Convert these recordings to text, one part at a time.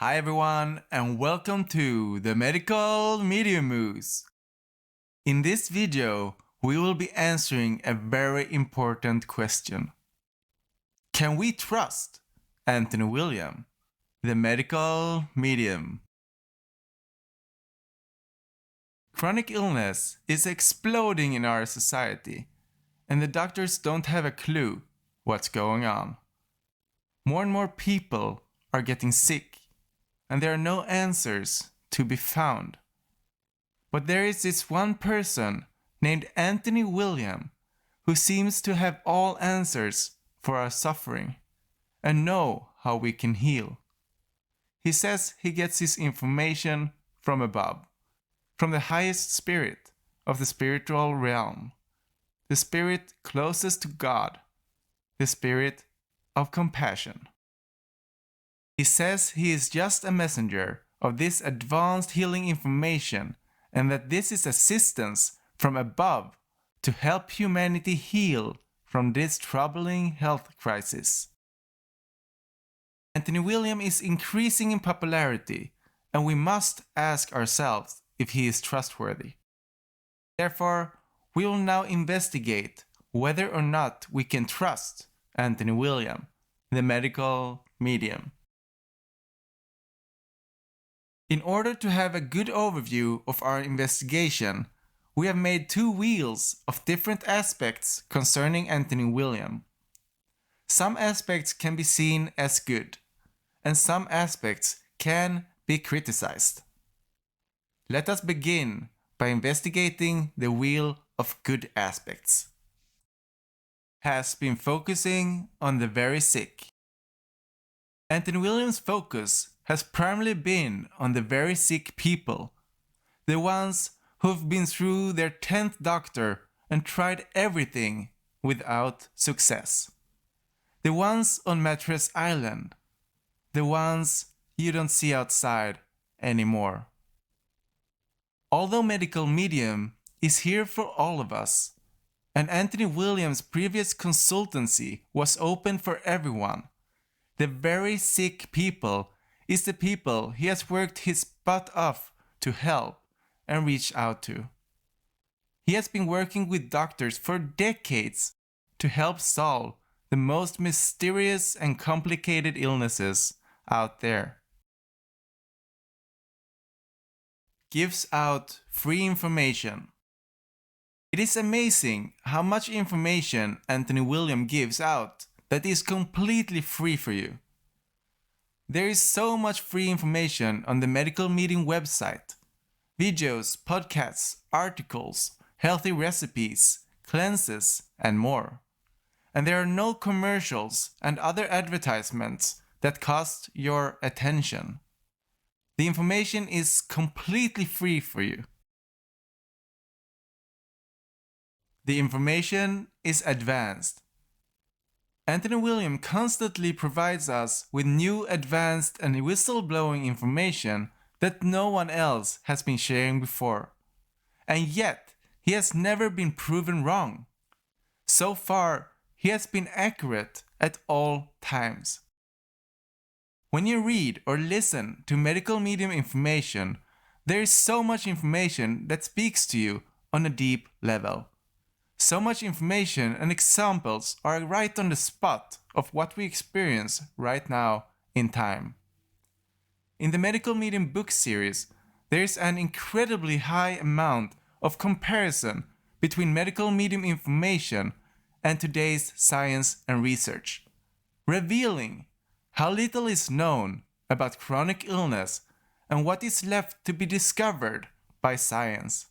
Hi everyone and welcome to the Medical Medium Moose. In this video, we will be answering a very important question. Can we trust Anthony William, the medical medium? Chronic illness is exploding in our society, and the doctors don't have a clue what's going on. More and more people are getting sick, and there are no answers to be found. But there is this one person named Anthony William who seems to have all answers for our suffering and know how we can heal. He says he gets his information from above, from the highest spirit of the spiritual realm, the spirit closest to God, the spirit of compassion. He says he is just a messenger of this advanced healing information and that this is assistance from above to help humanity heal from this troubling health crisis. Anthony William is increasing in popularity, and we must ask ourselves if he is trustworthy. Therefore, we will now investigate whether or not we can trust Anthony William, the medical medium. In order to have a good overview of our investigation, we have made two wheels of different aspects concerning Anthony William. Some aspects can be seen as good, and some aspects can be criticized. Let us begin by investigating the wheel of good aspects. Has been focusing on the very sick. Anthony William's focus has primarily been on the very sick people, the ones who've been through their 10th doctor and tried everything without success. The ones on Mattress Island, the ones you don't see outside anymore. Although medical medium is here for all of us, and Anthony Williams' previous consultancy was open for everyone, the very sick people is the people he has worked his butt off to help and reach out to. He has been working with doctors for decades to help solve the most mysterious and complicated illnesses out there. Gives out free information. It is amazing how much information Anthony William gives out that is completely free for you. There is so much free information on the Medical Medium website. Videos, podcasts, articles, healthy recipes, cleanses, and more. And there are no commercials and other advertisements that cost your attention. The information is completely free for you. The information is advanced. Anthony William constantly provides us with new, advanced, and whistleblowing information that no one else has been sharing before. And yet, he has never been proven wrong. So far, he has been accurate at all times. When you read or listen to medical medium information, there is so much information that speaks to you on a deep level. So much information and examples are right on the spot of what we experience right now in time. In the Medical Medium book series, there is an incredibly high amount of comparison between medical medium information and today's science and research, revealing how little is known about chronic illness and what is left to be discovered by science.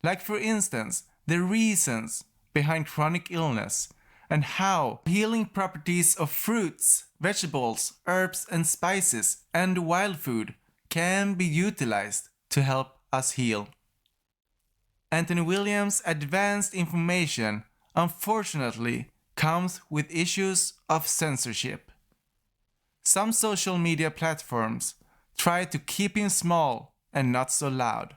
Like for instance, the reasons behind chronic illness and how healing properties of fruits, vegetables, herbs and spices and wild food can be utilized to help us heal. Anthony Williams' advanced information unfortunately comes with issues of censorship. Some social media platforms try to keep him small and not so loud.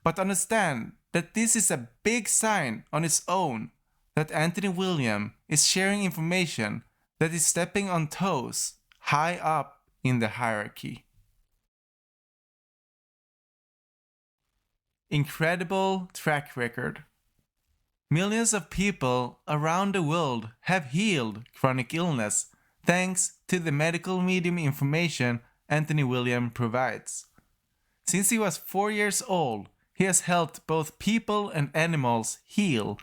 But understand that this is a big sign on its own that Anthony William is sharing information that is stepping on toes high up in the hierarchy. Incredible track record. Millions of people around the world have healed chronic illness thanks to the medical medium information Anthony William provides. Since he was 4 years old, he has helped both people and animals heal,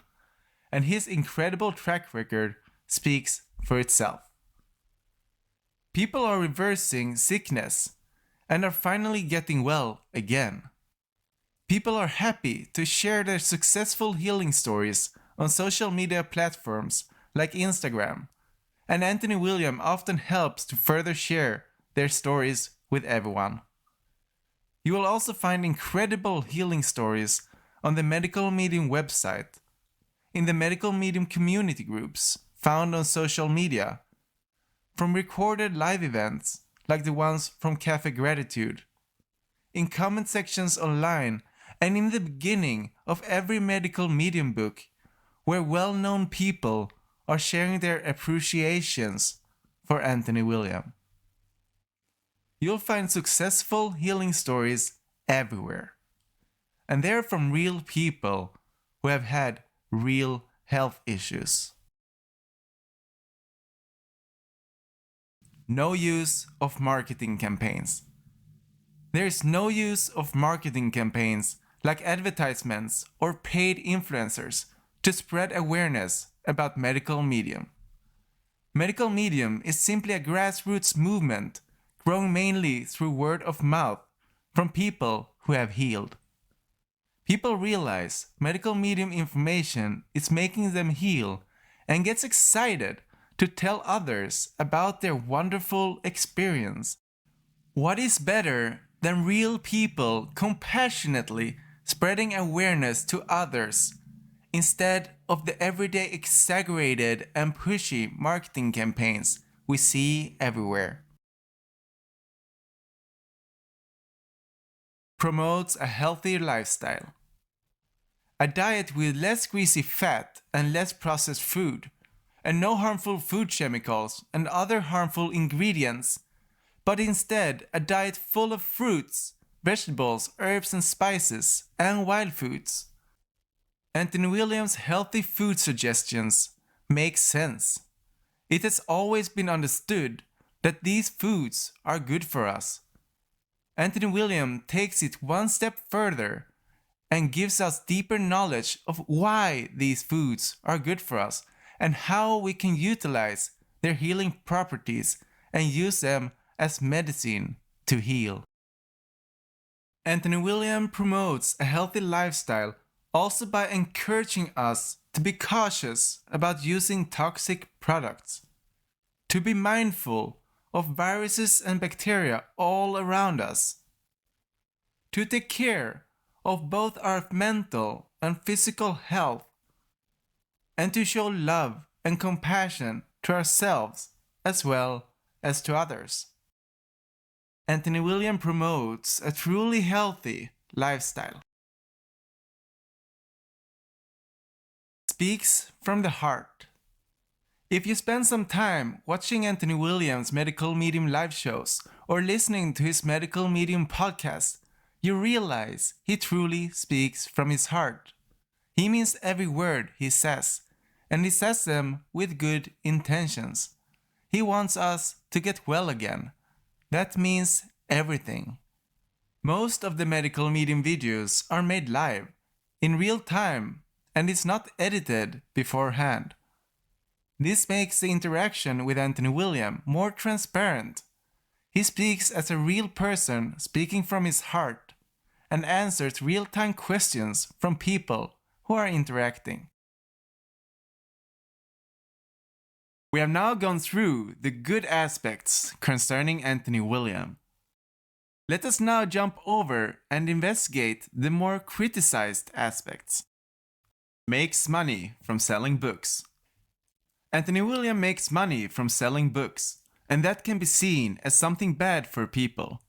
and his incredible track record speaks for itself. People are reversing sickness and are finally getting well again. People are happy to share their successful healing stories on social media platforms like Instagram, and Anthony William often helps to further share their stories with everyone. You will also find incredible healing stories on the Medical Medium website, in the Medical Medium community groups found on social media, from recorded live events like the ones from Cafe Gratitude, in comment sections online, and in the beginning of every medical medium book, where well-known people are sharing their appreciations for Anthony William. You'll find successful healing stories everywhere. And they're from real people who have had real health issues. No use of marketing campaigns. There is no use of marketing campaigns like advertisements or paid influencers to spread awareness about Medical Medium. Medical Medium is simply a grassroots movement growing mainly through word of mouth from people who have healed. People realize Medical Medium information is making them heal and gets excited to tell others about their wonderful experience. What is better than real people compassionately spreading awareness to others instead of the everyday exaggerated and pushy marketing campaigns we see everywhere? Promotes a healthier lifestyle. A diet with less greasy fat and less processed food, and no harmful food chemicals and other harmful ingredients, but instead a diet full of fruits, vegetables, herbs and spices, and wild foods. Anthony Williams' healthy food suggestions make sense. It has always been understood that these foods are good for us. Anthony Williams takes it one step further and gives us deeper knowledge of why these foods are good for us and how we can utilize their healing properties and use them as medicine to heal. Anthony Williams promotes a healthy lifestyle also by encouraging us to be cautious about using toxic products, to be mindful of viruses and bacteria all around us, to take care of both our mental and physical health, and to show love and compassion to ourselves as well as to others. Anthony Williams promotes a truly healthy lifestyle. Speaks from the heart. If you spend some time watching Anthony Williams' Medical Medium live shows or listening to his Medical Medium podcast, you realize he truly speaks from his heart. He means every word he says, and he says them with good intentions. He wants us to get well again. That means everything. Most of the Medical Medium videos are made live, in real time, and it's not edited beforehand. This makes the interaction with Anthony Williams more transparent. He speaks as a real person speaking from his heart and answers real-time questions from people who are interacting. We have now gone through the good aspects concerning Anthony Williams. Let us now jump over and investigate the more criticized aspects. Makes money from selling books. Anthony Williams makes money from selling books, and that can be seen as something bad for people.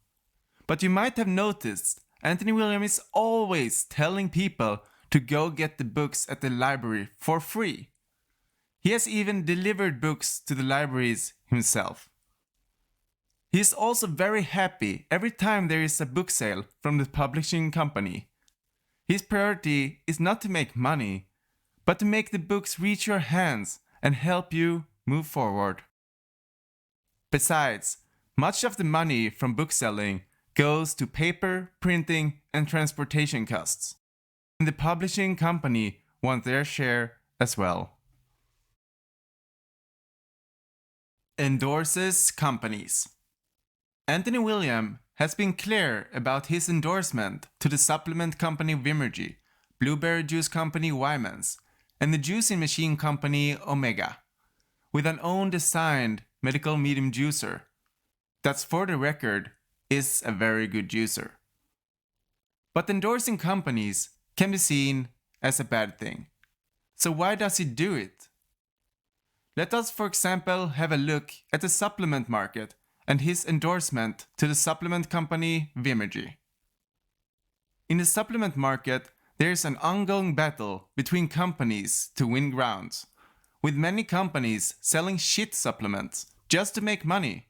But you might have noticed Anthony Williams is always telling people to go get the books at the library for free. He has even delivered books to the libraries himself. He is also very happy every time there is a book sale from the publishing company. His priority is not to make money, but to make the books reach your hands and help you move forward. Besides, much of the money from book selling goes to paper, printing, and transportation costs. And the publishing company wants their share as well. Endorses companies. Anthony William has been clear about his endorsement to the supplement company Vimergy, blueberry juice company Wyman's, and the juicing machine company Omega, with an own designed medical medium juicer. That's, for the record, is a very good juicer. But endorsing companies can be seen as a bad thing. So why does he do it? Let us, for example, have a look at the supplement market and his endorsement to the supplement company Vimergy. In the supplement market, there is an ongoing battle between companies to win grounds, with many companies selling shit supplements just to make money.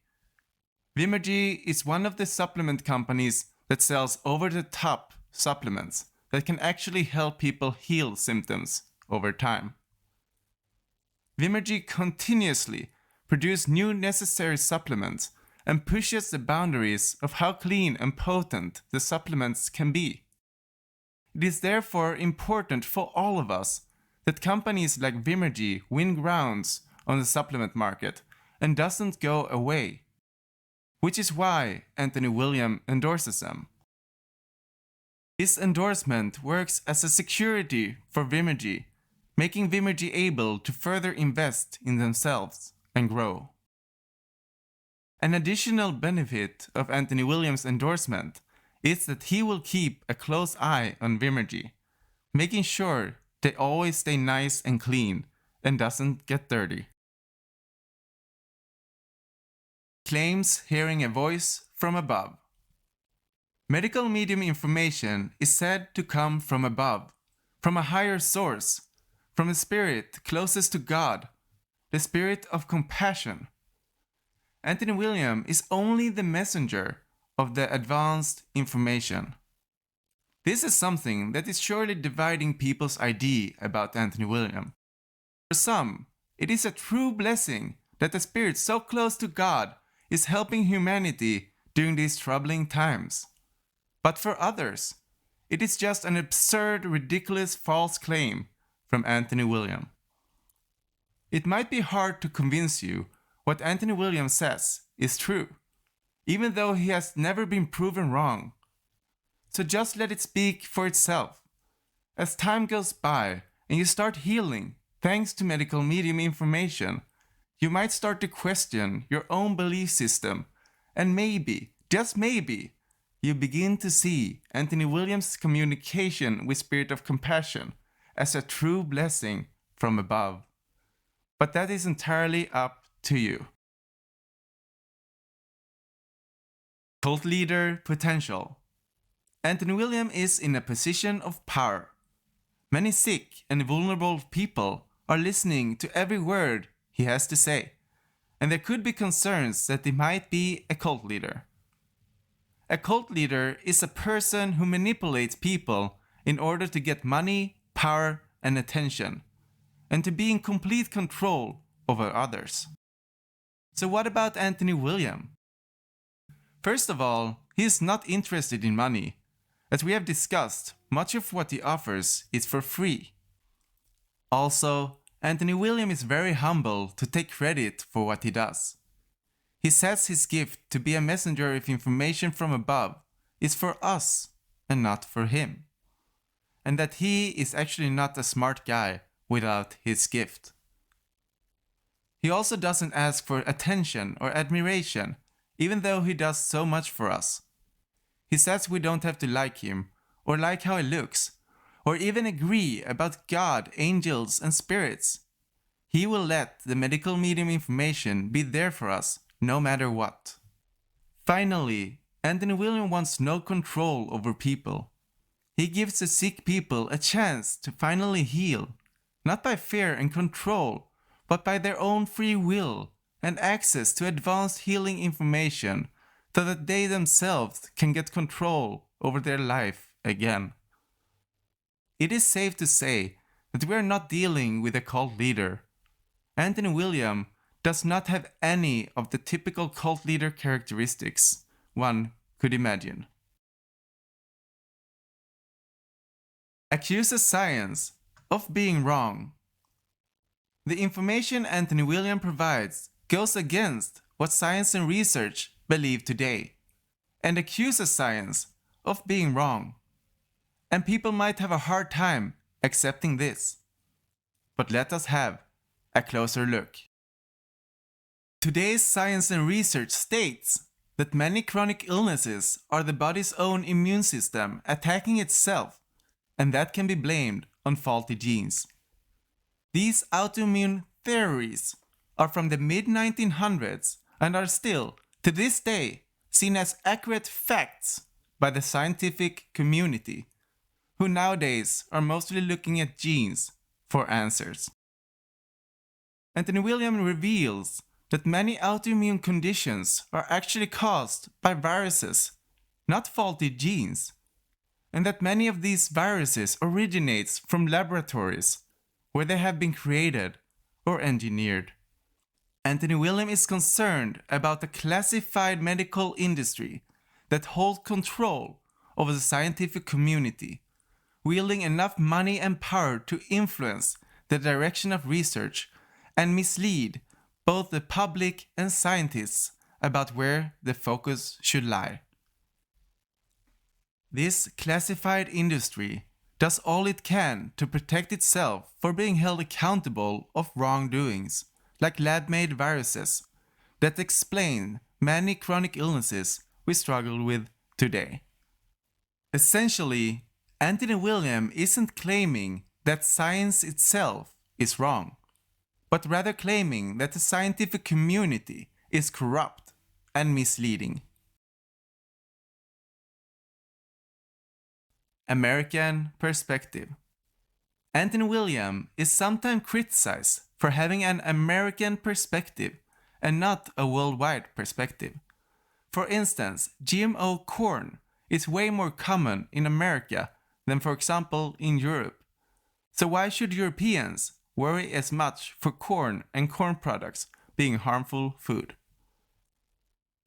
Vimergy is one of the supplement companies that sells over-the-top supplements that can actually help people heal symptoms over time. Vimergy continuously produces new necessary supplements and pushes the boundaries of how clean and potent the supplements can be. It is therefore important for all of us that companies like Vimergy win grounds on the supplement market and doesn't go away, which is why Anthony William endorses them. His endorsement works as a security for Vimergy, making Vimergy able to further invest in themselves and grow. An additional benefit of Anthony Williams' endorsement is that he will keep a close eye on Vimergy, making sure they always stay nice and clean and doesn't get dirty. Claims hearing a voice from above. Medical medium information is said to come from above, from a higher source, from a spirit closest to God, the spirit of compassion. Anthony William is only the messenger of the advanced information. This is something that is surely dividing people's idea about Anthony William. For some, it is a true blessing that a spirit so close to God is helping humanity during these troubling times. But for others, it is just an absurd, ridiculous, false claim from Anthony William. It might be hard to convince you what Anthony William says is true, even though he has never been proven wrong. So just let it speak for itself. As time goes by and you start healing thanks to medical medium information, you might start to question your own belief system, and maybe, just maybe, you begin to see Anthony Williams' communication with Spirit of Compassion as a true blessing from above. But that is entirely up to you. Cult leader potential. Anthony William is in a position of power. Many sick and vulnerable people are listening to every word he has to say, and there could be concerns that he might be a cult leader. A cult leader is a person who manipulates people in order to get money, power, and attention, and to be in complete control over others. So what about Anthony William? First of all, he is not interested in money. As we have discussed, much of what he offers is for free. Also, Anthony William is very humble to take credit for what he does. He says his gift to be a messenger of information from above is for us and not for him, and that he is actually not a smart guy without his gift. He also doesn't ask for attention or admiration, even though he does so much for us. He says we don't have to like him, or like how he looks, or even agree about God, angels, and spirits. He will let the medical medium information be there for us no matter what. Finally, Anthony William wants no control over people. He gives the sick people a chance to finally heal, not by fear and control, but by their own free will and access to advanced healing information so that they themselves can get control over their life again. It is safe to say that we are not dealing with a cult leader. Anthony William does not have any of the typical cult leader characteristics one could imagine. Accuses science of being wrong. The information Anthony William provides goes against what science and research believe today, and accuses science of being wrong. And people might have a hard time accepting this. But let us have a closer look. Today's science and research states that many chronic illnesses are the body's own immune system attacking itself, and that can be blamed on faulty genes. These autoimmune theories are from the mid-1900s and are still, to this day, seen as accurate facts by the scientific community, who nowadays are mostly looking at genes for answers. Anthony William reveals that many autoimmune conditions are actually caused by viruses, not faulty genes, and that many of these viruses originates from laboratories where they have been created or engineered. Anthony William is concerned about the classified medical industry that holds control over the scientific community, wielding enough money and power to influence the direction of research and mislead both the public and scientists about where the focus should lie. This classified industry does all it can to protect itself for being held accountable of wrongdoings, like lab-made viruses, that explain many chronic illnesses we struggle with today. Essentially, Anthony William isn't claiming that science itself is wrong, but rather claiming that the scientific community is corrupt and misleading. American perspective. Anthony William is sometimes criticized for having an American perspective and not a worldwide perspective. For instance, GMO corn is way more common in America than, for example, in Europe. So why should Europeans worry as much for corn and corn products being harmful food?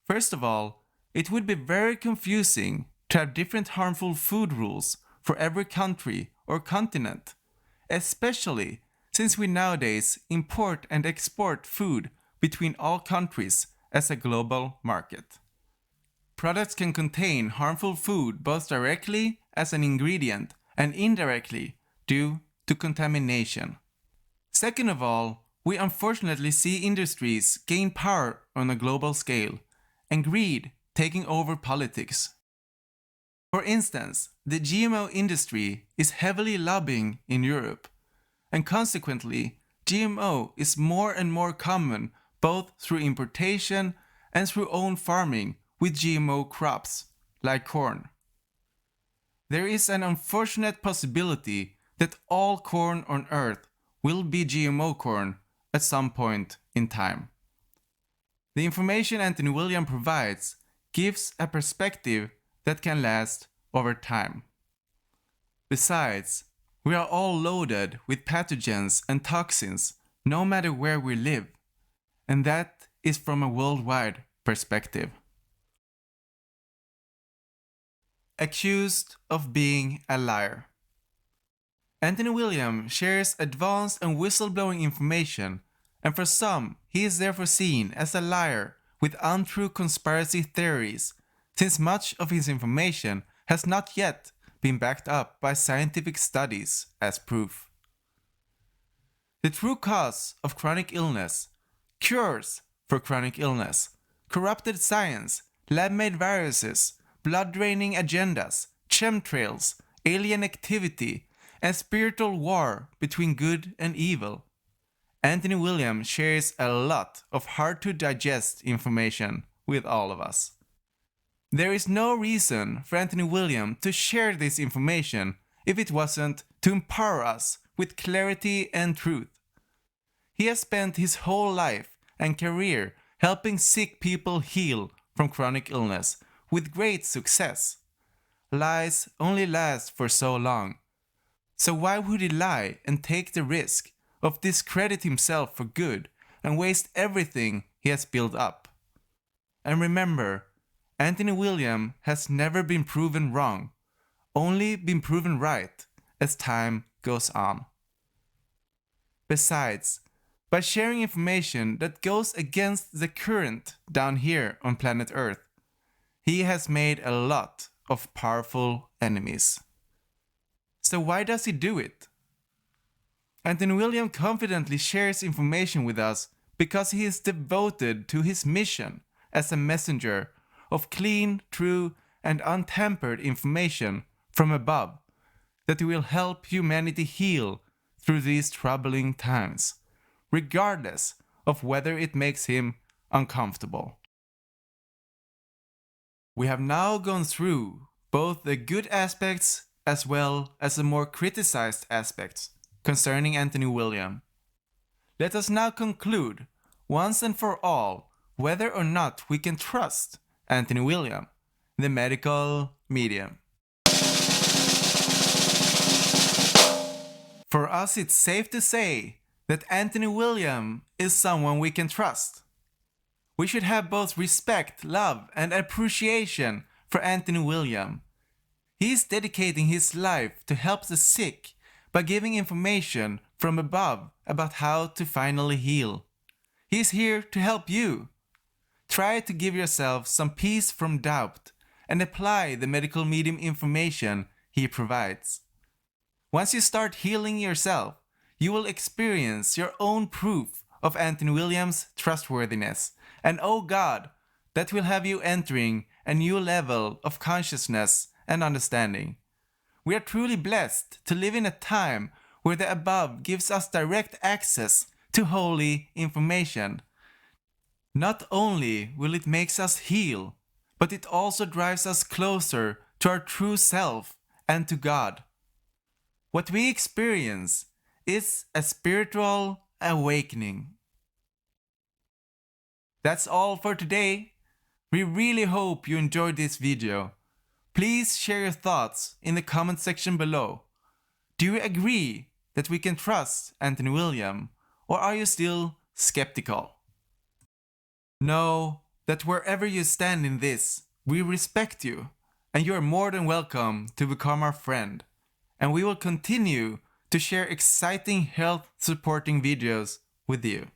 First of all, it would be very confusing to have different harmful food rules for every country or continent, especially since we nowadays import and export food between all countries as a global market. Products can contain harmful food both directly as an ingredient and indirectly due to contamination. Second of all, we unfortunately see industries gain power on a global scale and greed taking over politics. For instance, the GMO industry is heavily lobbying in Europe, and consequently, GMO is more and more common both through importation and through own farming with GMO crops, like corn. There is an unfortunate possibility that all corn on Earth will be GMO corn at some point in time. The information Anthony William provides gives a perspective that can last over time. Besides, we are all loaded with pathogens and toxins no matter where we live, and that is from a worldwide perspective. Accused of being a liar. Anthony William shares advanced and whistleblowing information, and for some, he is therefore seen as a liar with untrue conspiracy theories, since much of his information has not yet been backed up by scientific studies as proof. The true cause of chronic illness, cures for chronic illness, corrupted science, lab-made viruses, blood-draining agendas, chemtrails, alien activity, and spiritual war between good and evil. Anthony William shares a lot of hard-to-digest information with all of us. There is no reason for Anthony William to share this information if it wasn't to empower us with clarity and truth. He has spent his whole life and career helping sick people heal from chronic illness with great success. Lies only last for so long. So why would he lie and take the risk of discredit himself for good and waste everything he has built up? And remember, Anthony William has never been proven wrong, only been proven right as time goes on. Besides, by sharing information that goes against the current down here on planet Earth, he has made a lot of powerful enemies. So why does he do it? Anthony William confidently shares information with us because he is devoted to his mission as a messenger of clean, true, and untampered information from above that will help humanity heal through these troubling times, regardless of whether it makes him uncomfortable. We have now gone through both the good aspects as well as the more criticized aspects concerning Anthony William. Let us now conclude once and for all whether or not we can trust Anthony William, the medical medium. For us, it's safe to say that Anthony William is someone we can trust. We should have both respect, love, and appreciation for Anthony William. He is dedicating his life to help the sick by giving information from above about how to finally heal. He is here to help you. Try to give yourself some peace from doubt and apply the medical medium information he provides. Once you start healing yourself, you will experience your own proof of Anthony William's trustworthiness. And oh God, that will have you entering a new level of consciousness and understanding. We are truly blessed to live in a time where the above gives us direct access to holy information. Not only will it make us heal, but it also drives us closer to our true self and to God. What we experience is a spiritual awakening. That's all for today. We really hope you enjoyed this video. Please share your thoughts in the comment section below. Do you agree that we can trust Anthony William, or are you still skeptical? Know that wherever you stand in this, we respect you, and you are more than welcome to become our friend. And we will continue to share exciting health supporting videos with you.